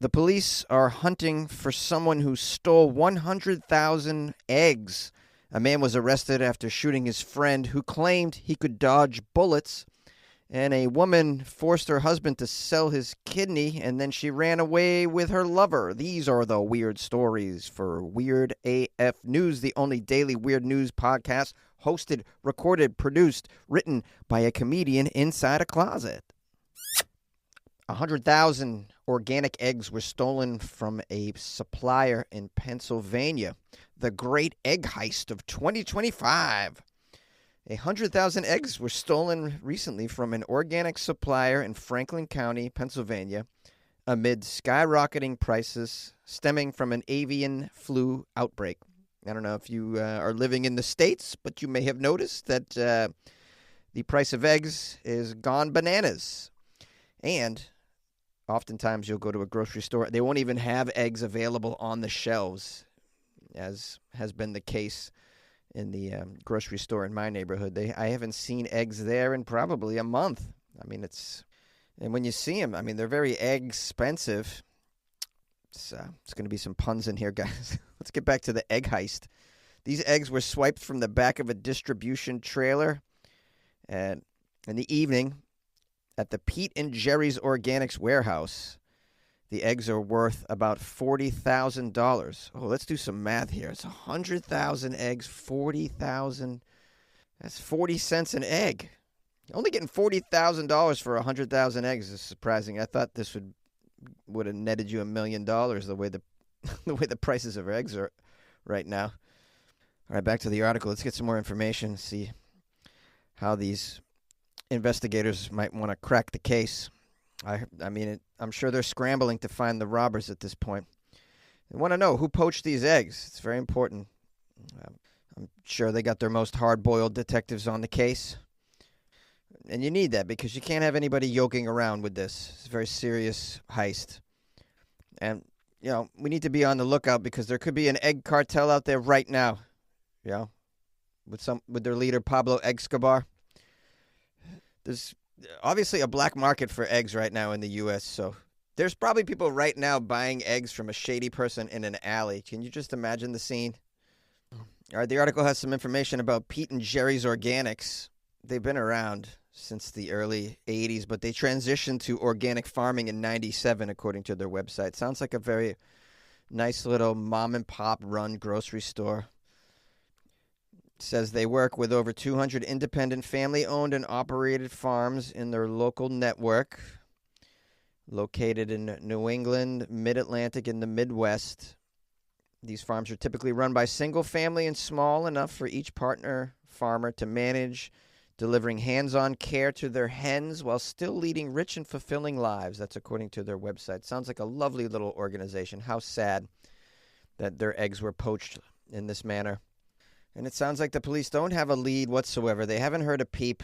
The police are hunting for someone who stole 100,000 eggs. A man was arrested after shooting his friend who claimed he could dodge bullets. And a woman forced her husband to sell his kidney, and then she ran away with her lover. These are the weird stories for Weird AF News, the only daily weird news podcast hosted, recorded, produced, written by a comedian inside a closet. 100,000 organic eggs were stolen from a supplier in Pennsylvania. The Great Egg Heist of 2025. 100,000 eggs were stolen recently from an organic supplier in Franklin County, Pennsylvania, amid skyrocketing prices stemming from an avian flu outbreak. I don't know if you are living in the States, but you may have noticed that the price of eggs is gone bananas. And oftentimes you'll go to a grocery store, they won't even have eggs available on the shelves, as has been the case in the grocery store in my neighborhood. I haven't seen eggs there in probably a month. I mean, and when you see them, I mean, they're very expensive. It's going to be some puns in here, guys. Let's get back to the egg heist. These eggs were swiped from the back of a distribution trailer and in the evening at the Pete and Jerry's Organics warehouse. The eggs are worth about $40,000. Oh, let's do some math here. It's 100,000 eggs, 40,000. That's 40 cents an egg. Only getting $40,000 for 100,000 eggs is surprising. I thought this would have netted you $1 million the way the prices of eggs are right now. All right, back to the article. Let's get some more information. See how these investigators might want to crack the case. I'm sure they're scrambling to find the robbers at this point. They want to know who poached these eggs. It's very important. I'm sure they got their most hard-boiled detectives on the case. And you need that because you can't have anybody yoking around with this. It's a very serious heist. And, we need to be on the lookout because there could be an egg cartel out there right now, with their leader, Pablo Escobar. There's obviously a black market for eggs right now in the U.S., so there's probably people right now buying eggs from a shady person in an alley. Can you just imagine the scene? All right, the article has some information about Pete and Jerry's Organics. They've been around since the early 80s, but they transitioned to organic farming in 97, according to their website. Sounds like a very nice little mom-and-pop run grocery store. Says they work with over 200 independent family-owned and operated farms in their local network located in New England, Mid-Atlantic, and the Midwest. These farms are typically run by single family and small enough for each partner farmer to manage, delivering hands-on care to their hens while still leading rich and fulfilling lives. That's according to their website. Sounds like a lovely little organization. How sad that their eggs were poached in this manner. And it sounds like the police don't have a lead whatsoever. They haven't heard a peep.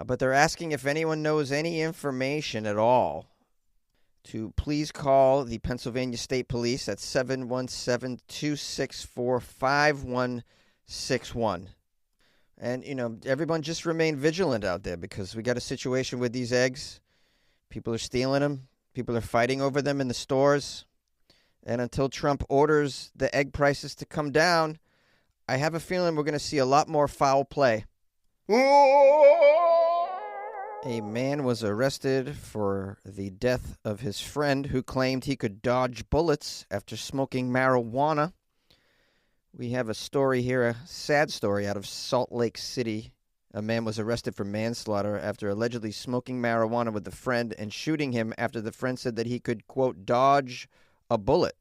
But they're asking if anyone knows any information at all to please call the Pennsylvania State Police at 717-264-5161. And, everyone just remain vigilant out there because we got a situation with these eggs. People are stealing them. People are fighting over them in the stores. And until Trump orders the egg prices to come down, I have a feeling we're going to see a lot more foul play. A man was arrested for the death of his friend who claimed he could dodge bullets after smoking marijuana. We have a story here, a sad story out of Salt Lake City. A man was arrested for manslaughter after allegedly smoking marijuana with a friend and shooting him after the friend said that he could, quote, dodge a bullet.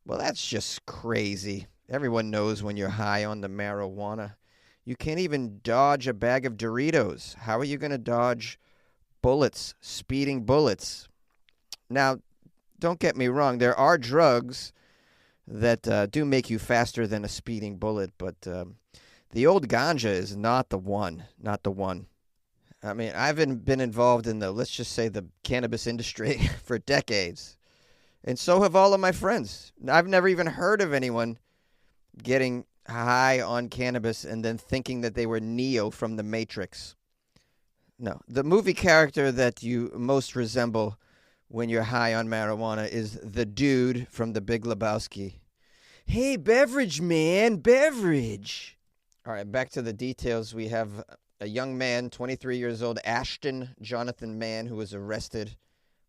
Well, that's just crazy. Everyone knows when you're high on the marijuana. You can't even dodge a bag of Doritos. How are you going to dodge bullets, speeding bullets? Now, don't get me wrong. There are drugs that do make you faster than a speeding bullet, but the old ganja is not the one. Not the one. I mean, I've been involved in let's just say, the cannabis industry for decades. And so have all of my friends. I've never even heard of anyone getting high on cannabis and then thinking that they were Neo from the Matrix. No, the movie character that you most resemble when you're high on marijuana is the dude from The Big Lebowski. Hey, beverage man, beverage. All right, back to the details. We have a young man, 23 years old, Ashton Jonathan Mann, who was arrested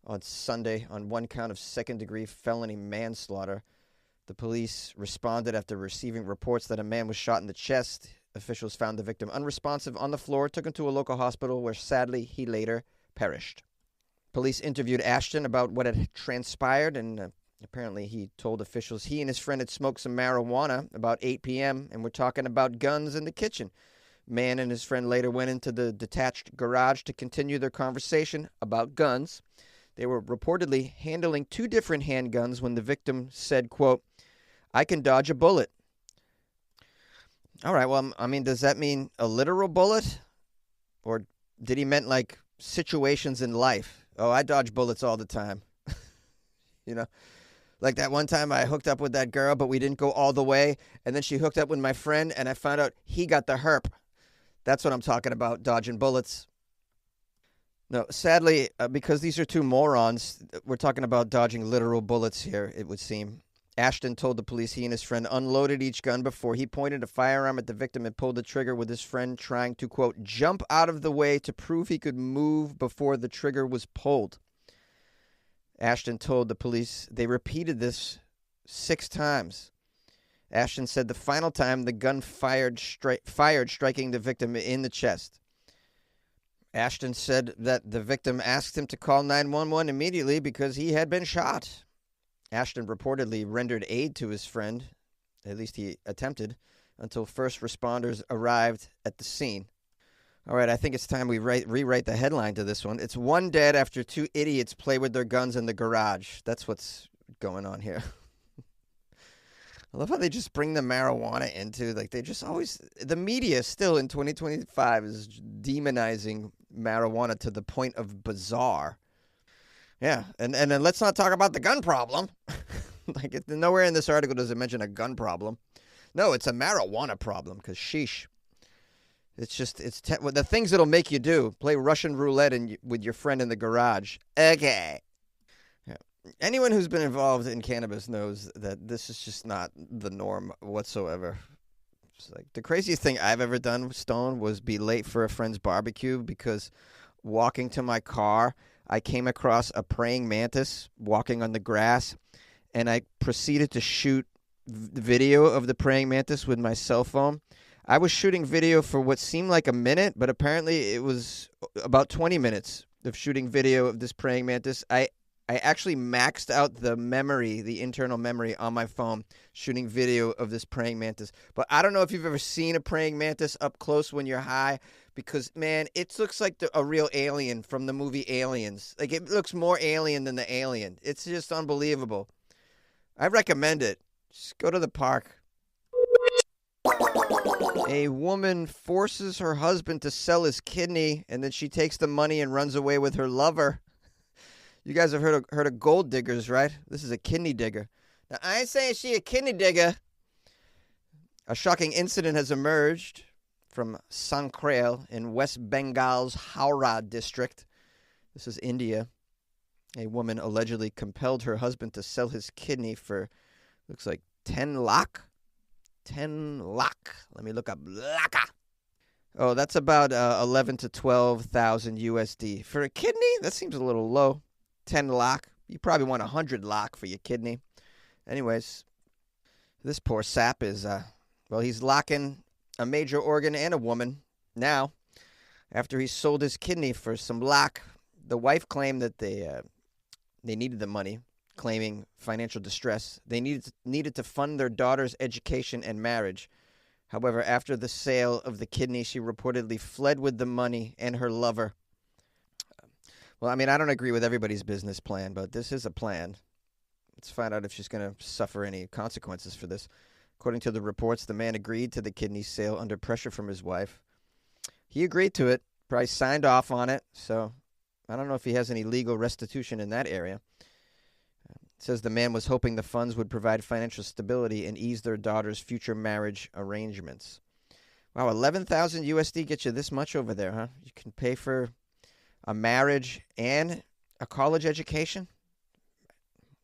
on Sunday on one count of second-degree felony manslaughter. The police responded after receiving reports that a man was shot in the chest. Officials found the victim unresponsive on the floor, took him to a local hospital where, sadly, he later perished. Police interviewed Ashton about what had transpired, and apparently he told officials he and his friend had smoked some marijuana about 8 p.m. and were talking about guns in the kitchen. Mann and his friend later went into the detached garage to continue their conversation about guns. They were reportedly handling two different handguns when the victim said, quote, "I can dodge a bullet." All right, well, I mean, does that mean a literal bullet? Or did he meant like situations in life? Oh, I dodge bullets all the time. You know, like that one time I hooked up with that girl, but we didn't go all the way. And then she hooked up with my friend, and I found out he got the herp. That's what I'm talking about, dodging bullets. No, sadly, because these are two morons, we're talking about dodging literal bullets here, it would seem. Ashton told the police he and his friend unloaded each gun before he pointed a firearm at the victim and pulled the trigger with his friend trying to, quote, jump out of the way to prove he could move before the trigger was pulled. Ashton told the police they repeated this 6 times. Ashton said the final time the gun fired, striking the victim in the chest. Ashton said that the victim asked him to call 911 immediately because he had been shot. Ashton reportedly rendered aid to his friend, at least he attempted, until first responders arrived at the scene. All right, I think it's time we rewrite the headline to this one. It's one dead after 2 idiots play with their guns in the garage. That's what's going on here. I love how they just bring the marijuana into, like, they just always, the media still in 2025 is demonizing marijuana to the point of bizarre. Yeah, and then let's not talk about the gun problem. Like, nowhere in this article does it mention a gun problem. No, it's a marijuana problem, because sheesh. It's just, the things it'll make you do. Play Russian roulette with your friend in the garage. Okay. Yeah. Anyone who's been involved in cannabis knows that this is just not the norm whatsoever. It's like the craziest thing I've ever done with Stone was be late for a friend's barbecue because walking to my car, I came across a praying mantis walking on the grass, and I proceeded to shoot video of the praying mantis with my cell phone. I was shooting video for what seemed like a minute, but apparently it was about 20 minutes of shooting video of this praying mantis. I actually maxed out the memory, the internal memory on my phone, shooting video of this praying mantis. But I don't know if you've ever seen a praying mantis up close when you're high, because, man, it looks like a real alien from the movie Aliens. Like, it looks more alien than the alien. It's just unbelievable. I recommend it. Just go to the park. A woman forces her husband to sell his kidney, and then she takes the money and runs away with her lover. You guys have heard of gold diggers, right? This is a kidney digger. Now, I ain't saying she a kidney digger. A shocking incident has emerged from Sankrail in West Bengal's Howrah district. This is India. A woman allegedly compelled her husband to sell his kidney for, looks like 10 lakh. 10 lakh. Let me look up lakha. Oh, that's about 11 to 12,000 USD. For a kidney, that seems a little low. 10 lakh. You probably want 100 lakh for your kidney. Anyways, this poor sap is, he's locking a major organ and a woman now after he sold his kidney for some lakh. The wife claimed that they needed the money, claiming financial distress. They needed to fund their daughter's education and marriage. However, after the sale of the kidney, she reportedly fled with the money and her lover. Well, I mean, I don't agree with everybody's business plan, but this is a plan. Let's find out if she's going to suffer any consequences for this. According to the reports, the man agreed to the kidney sale under pressure from his wife. He agreed to it, probably signed off on it, so I don't know if he has any legal restitution in that area. It says the man was hoping the funds would provide financial stability and ease their daughter's future marriage arrangements. Wow, 11,000 USD gets you this much over there, huh? You can pay for a marriage and a college education?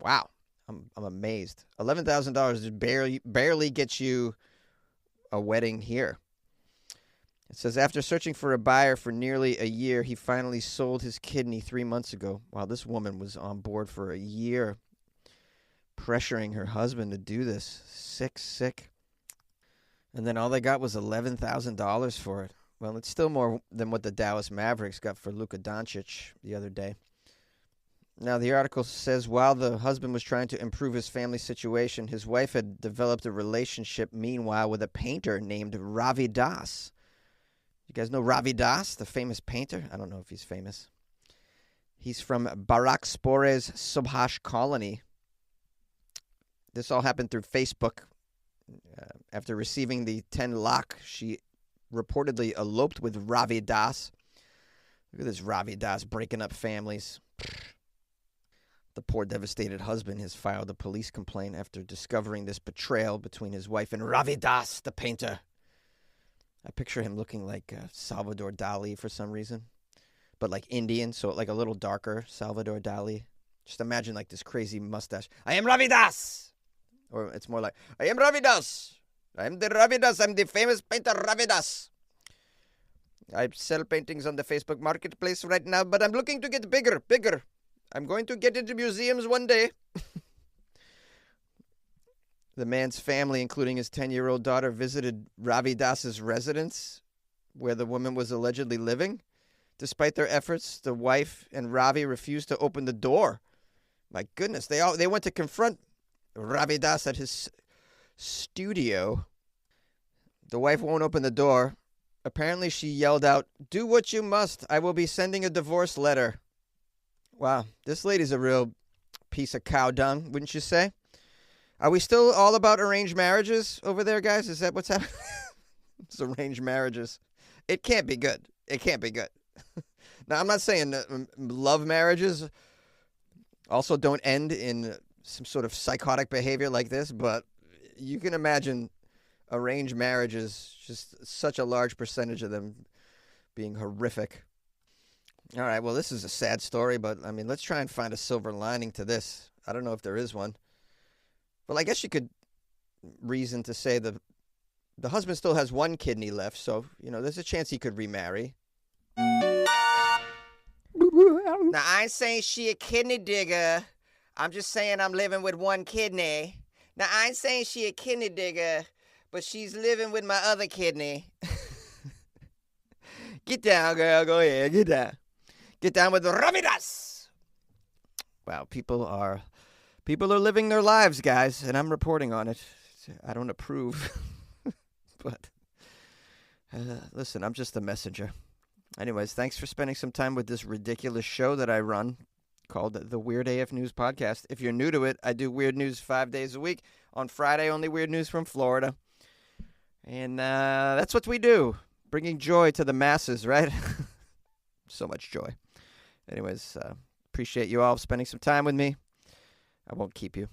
Wow. I'm amazed. $11,000 barely gets you a wedding here. It says, after searching for a buyer for nearly a year, he finally sold his kidney 3 months ago. Wow, this woman was on board for a year, pressuring her husband to do this. Sick. And then all they got was $11,000 for it. Well, it's still more than what the Dallas Mavericks got for Luka Doncic the other day. Now, the article says while the husband was trying to improve his family situation, his wife had developed a relationship, meanwhile, with a painter named Ravi Das. You guys know Ravi Das, the famous painter? I don't know if he's famous. He's from Barakspore's Subhash colony. This all happened through Facebook. After receiving the 10 lakh, she reportedly eloped with Ravi Das. Look at this Ravi Das breaking up families. The poor devastated husband has filed a police complaint after discovering this betrayal between his wife and Ravi Das, the painter. I picture him looking like Salvador Dali for some reason, but like Indian, so like a little darker Salvador Dali. Just imagine like this crazy mustache. I am Ravi Das! Or it's more like, I am Ravi Das! I am the Ravi Das! I'm the famous painter Ravi Das! I sell paintings on the Facebook marketplace right now, but I'm looking to get bigger. I'm going to get into museums one day. The man's family, including his 10-year-old daughter, visited Ravi Das's residence where the woman was allegedly living. Despite their efforts, the wife and Ravi refused to open the door. My goodness, they went to confront Ravi Das at his studio. The wife won't open the door. Apparently, she yelled out, "Do what you must. I will be sending a divorce letter." Wow, this lady's a real piece of cow dung, wouldn't you say? Are we still all about arranged marriages over there, guys? Is that what's happening? It's arranged marriages. It can't be good. Now, I'm not saying love marriages also don't end in some sort of psychotic behavior like this, but you can imagine arranged marriages, just such a large percentage of them being horrific. All right, well, this is a sad story, but, I mean, let's try and find a silver lining to this. I don't know if there is one. Well, I guess you could reason to say the husband still has one kidney left, so, there's a chance he could remarry. Now, I ain't saying she a kidney digger. I'm just saying I'm living with one kidney. Now, I ain't saying she a kidney digger, but she's living with my other kidney. Get down, girl. Go ahead. Get down. Get down with the Ravi Das. Wow, people are living their lives, guys, and I'm reporting on it. I don't approve, but listen, I'm just a messenger. Anyways, thanks for spending some time with this ridiculous show that I run called the Weird AF News Podcast. If you're new to it, I do weird news 5 days a week. On Friday, only weird news from Florida. And that's what we do, bringing joy to the masses, right? So much joy. Anyways, appreciate you all spending some time with me. I won't keep you.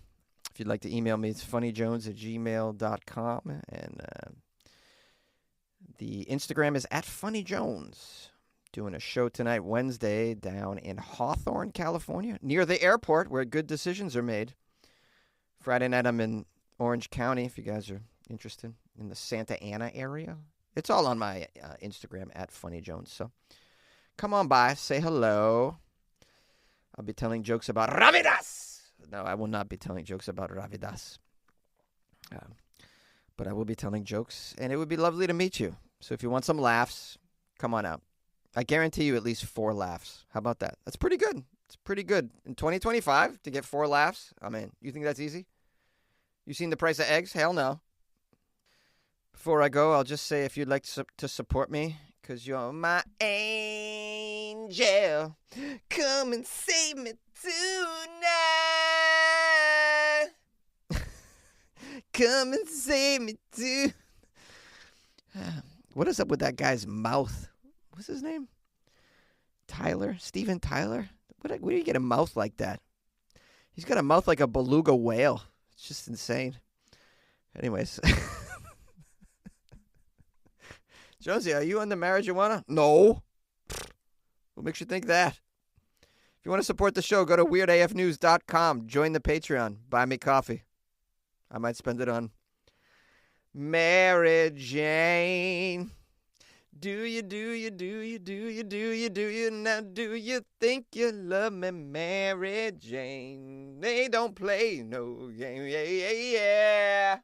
If you'd like to email me, it's funnyjones@gmail.com. And the Instagram is @funnyjones. Doing a show tonight, Wednesday, down in Hawthorne, California, near the airport where good decisions are made. Friday night, I'm in Orange County, if you guys are interested, in the Santa Ana area. It's all on my Instagram, @funnyjones. So come on by, say hello. I'll be telling jokes about Ravi Das. No, I will not be telling jokes about Ravi Das. But I will be telling jokes, and it would be lovely to meet you. So if you want some laughs, come on out. I guarantee you at least 4 laughs. How about that? That's pretty good. It's pretty good. In 2025, to get 4 laughs, I mean, you think that's easy? You seen the price of eggs? Hell no. Before I go, I'll just say if you'd like to support me, because you're my angel, come and save me tonight. Come and save me tonight. What is up with that guy's mouth? What's his name? Tyler? Steven Tyler? Where do you get a mouth like that? He's got a mouth like a beluga whale. It's just insane. Anyways. Jonesy, are you on the marijuana? No. What makes you think that? If you want to support the show, go to weirdafnews.com. Join the Patreon. Buy me coffee. I might spend it on Mary Jane. Do you now? Do you think you love me, Mary Jane? They don't play no game. Yeah.